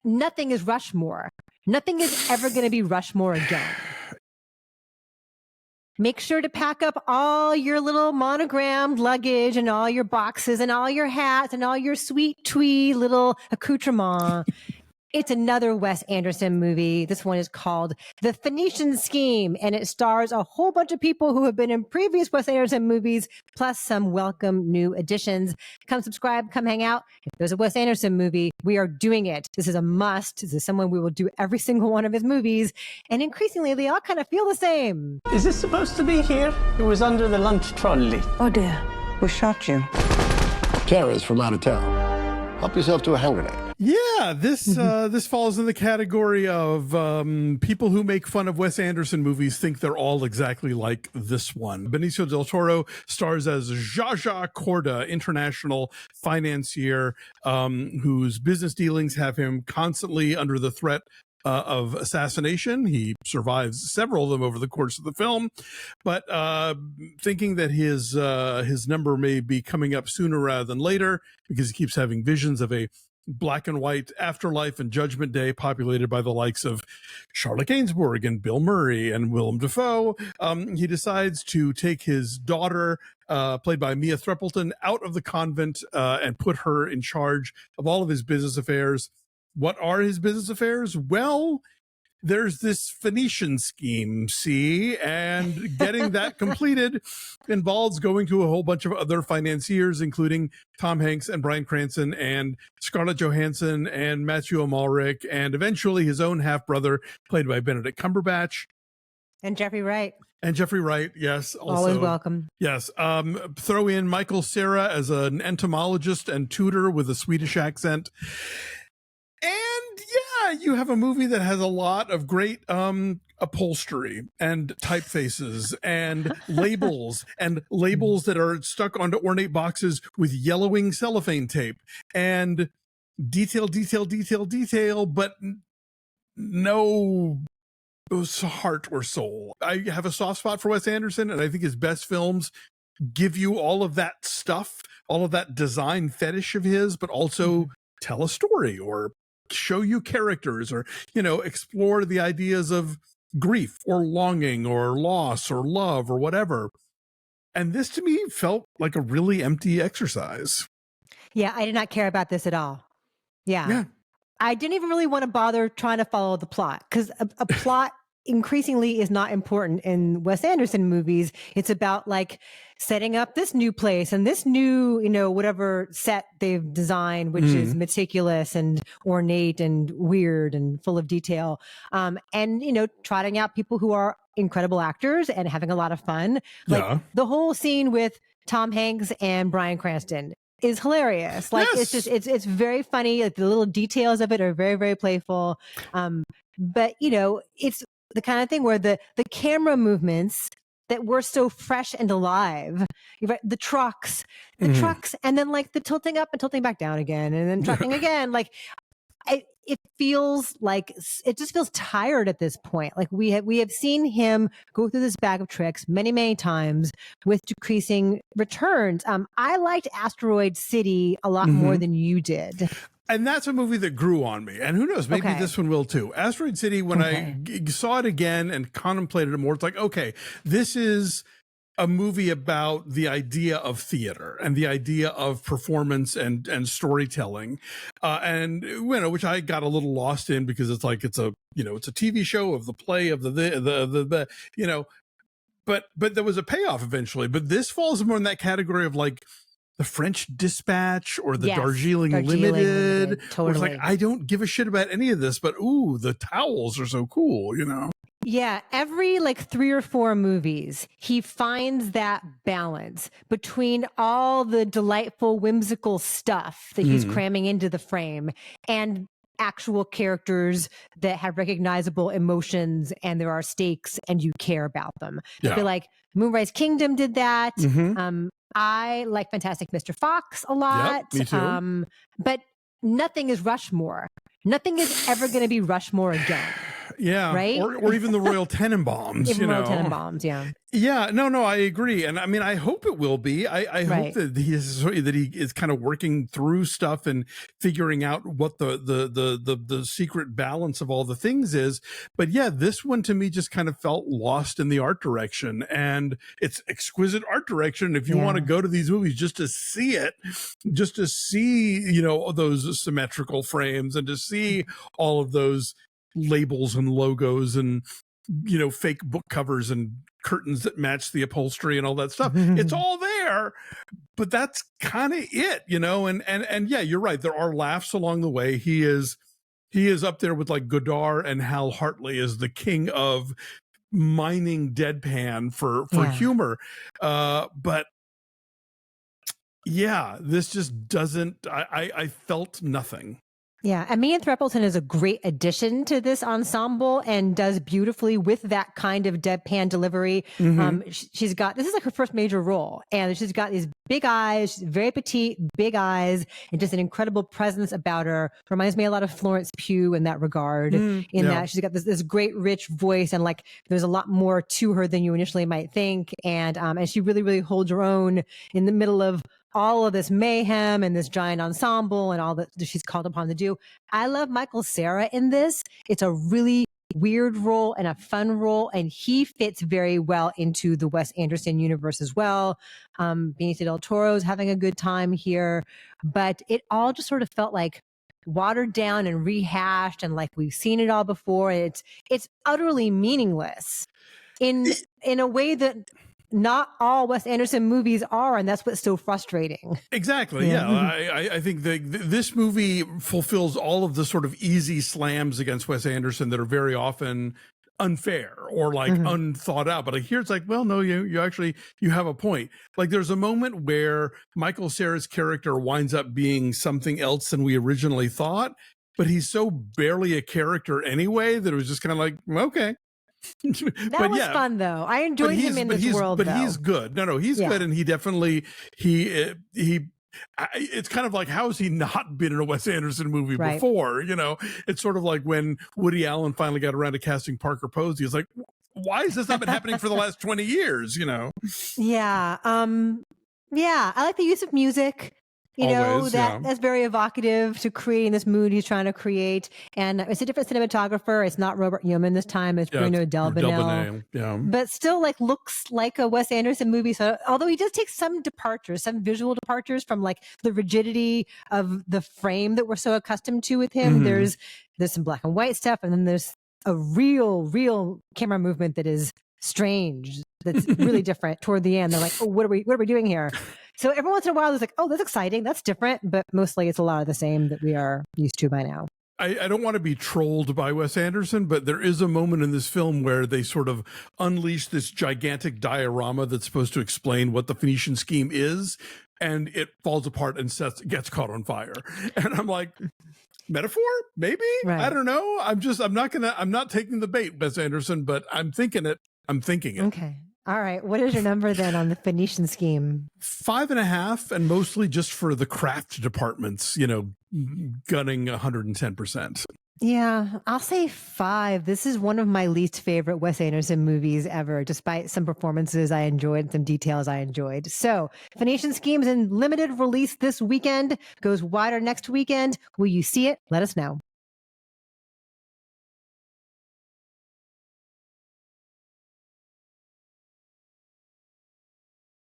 nothing is Rushmore. Nothing is ever going to be Rushmore again. Make sure to pack up all your little monogrammed luggage and all your boxes and all your hats and all your sweet twee little accoutrement. It's another Wes Anderson movie. This one is called The Phoenician Scheme, and it stars a whole bunch of people who have been in previous Wes Anderson movies, plus some welcome new additions. Come subscribe, come hang out. If there's a Wes Anderson movie, we are doing it. This is a must. This is someone we will do every single one of his movies, and increasingly, they all kind of feel the same. Is this supposed to be here? It was under the lunch trolley. Oh dear, who shot you? Tara's from out of town. Help yourself to a hand grenade. Yeah, this falls in the category of people who make fun of Wes Anderson movies think they're all exactly like this one. Benicio Del Toro stars as Zsa Corda, international financier whose business dealings have him constantly under the threat of assassination. He survives several of them over the course of the film, but thinking that his number may be coming up sooner rather than later because he keeps having visions of a black and white afterlife and Judgment Day populated by the likes of Charlotte Gainsbourg and Bill Murray and Willem Dafoe, he decides to take his daughter, played by Mia Threapleton, out of the convent and put her in charge of all of his business affairs. What are his business affairs? Well, there's this Phoenician scheme, see, and getting that completed involves going to a whole bunch of other financiers, including Tom Hanks and Bryan Cranston and Scarlett Johansson and Matthew Amalric, and eventually his own half-brother, played by Benedict Cumberbatch. And Jeffrey Wright. And Jeffrey Wright, yes. Also, always welcome. Yes. Throw in Michael Cera as an entomologist and tutor with a Swedish accent. And yeah, you have a movie that has a lot of great upholstery and typefaces and labels that are stuck onto ornate boxes with yellowing cellophane tape and detail, but no heart or soul. I have a soft spot for Wes Anderson, and I think his best films give you all of that stuff, all of that design fetish of his, but also tell a story or show you characters or, explore the ideas of grief or longing or loss or love or whatever. And this to me felt like a really empty exercise. Yeah, I did not care about this at all. Yeah. I didn't even really want to bother trying to follow the plot because a plot increasingly is not important in Wes Anderson movies. It's about like setting up this new place and this new, whatever set they've designed, which is meticulous and ornate and weird and full of detail. And, trotting out people who are incredible actors and having a lot of fun. Like the whole scene with Tom Hanks and Bryan Cranston is hilarious. Like it's very funny. Like the little details of it are very, very playful. But it's the kind of thing where the camera movements that were so fresh and alive, the trucks, and then like the tilting up and tilting back down again, and then trucking again. Like it feels like it just feels tired at this point. Like we have seen him go through this bag of tricks many, many times with decreasing returns. I liked Asteroid City a lot more than you did. And that's a movie that grew on me. And who knows, maybe this one will too. Asteroid City, when I saw it again and contemplated it more, it's like, okay, this is a movie about the idea of theater and the idea of performance and storytelling. And, which I got a little lost in because it's like, it's a TV show of the play of the but there was a payoff eventually. But this falls more in that category of like, the French Dispatch or the Darjeeling Limited. Totally. It's like, I don't give a shit about any of this, but ooh, the towels are so cool, Yeah, every like 3 or 4 movies, he finds that balance between all the delightful, whimsical stuff that he's cramming into the frame and actual characters that have recognizable emotions and there are stakes and you care about them. I feel like Moonrise Kingdom did that. I like Fantastic Mr. Fox a lot. Yep, me too. But nothing is Rushmore. Nothing is ever going to be Rushmore again. Yeah. Right? Or even the Royal Tenenbaums, Even you know. Royal Tenenbaums, yeah. Yeah, no, I agree. And I mean, I hope it will be. I hope that he is kind of working through stuff and figuring out what the secret balance of all the things is. But yeah, this one to me just kind of felt lost in the art direction, and it's exquisite art direction. If you want to go to these movies just to see it, just to see, you know, those symmetrical frames and to see all of those labels and logos and, you know, fake book covers and curtains that match the upholstery and all that stuff. It's all there, but that's kind of it, you know. And yeah, you're right. There are laughs along the way. He is up there with like Godard and Hal Hartley as the king of mining deadpan for humor. But yeah, this just doesn't. I felt nothing. Yeah, and Mia Threapleton is a great addition to this ensemble and does beautifully with that kind of deadpan delivery. She's got, this is like her first major role, and she's got these big eyes, she's very petite, big eyes, and just an incredible presence about her. Reminds me a lot of Florence Pugh in that regard, that she's got this great rich voice, and like there's a lot more to her than you initially might think. And she really, really holds her own in the middle of all of this mayhem and this giant ensemble and all that she's called upon to do. I love Michael Cera in this. It's a really weird role and a fun role, and he fits very well into the Wes Anderson universe as well. Benicio Del Toro's having a good time here, but it all just sort of felt like watered down and rehashed, and like we've seen it all before. It's utterly meaningless in a way that not all Wes Anderson movies are, and that's what's so frustrating. Exactly. Yeah. I think this movie fulfills all of the sort of easy slams against Wes Anderson that are very often unfair or like unthought out. But like here it's like, well, no, you actually, you have a point. Like there's a moment where Michael Cera's character winds up being something else than we originally thought, but he's so barely a character anyway that it was just kind of like, okay. That was fun though. I enjoyed him in this world. But he's good. No, he's good, and he definitely it's kind of like, how has he not been in a Wes Anderson movie before? You know, it's sort of like when Woody Allen finally got around to casting Parker Posey. It's like, why has this not been happening for the last 20 years? You know? Yeah. I like the use of music. Always, that's very evocative to creating this mood he's trying to create. And it's a different cinematographer. It's not Robert Yeoman this time. It's Bruno Delbonnel. Yeah. But still like looks like a Wes Anderson movie. So although he does take some departures, some visual departures from like the rigidity of the frame that we're so accustomed to with him. There's some black and white stuff, and then there's a real camera movement that is strange, that's really different toward the end. They're like, oh, what are we doing here? So every once in a while it's like, oh, that's exciting, that's different, but mostly it's a lot of the same that we are used to by now. I don't want to be trolled by Wes Anderson, but there is a moment in this film where they sort of unleash this gigantic diorama that's supposed to explain what the Phoenician Scheme is, and it falls apart and gets caught on fire. And I'm like, metaphor? Maybe? Right. I don't know. I'm not taking the bait, Wes Anderson, but I'm thinking it. Okay. All right. What is your number then on the Phoenician Scheme? 5.5, and mostly just for the craft departments, you know, gunning 110%. Yeah, I'll say 5. This is one of my least favorite Wes Anderson movies ever, despite some performances I enjoyed, some details I enjoyed. So Phoenician Scheme is in limited release this weekend, goes wider next weekend. Will you see it? Let us know.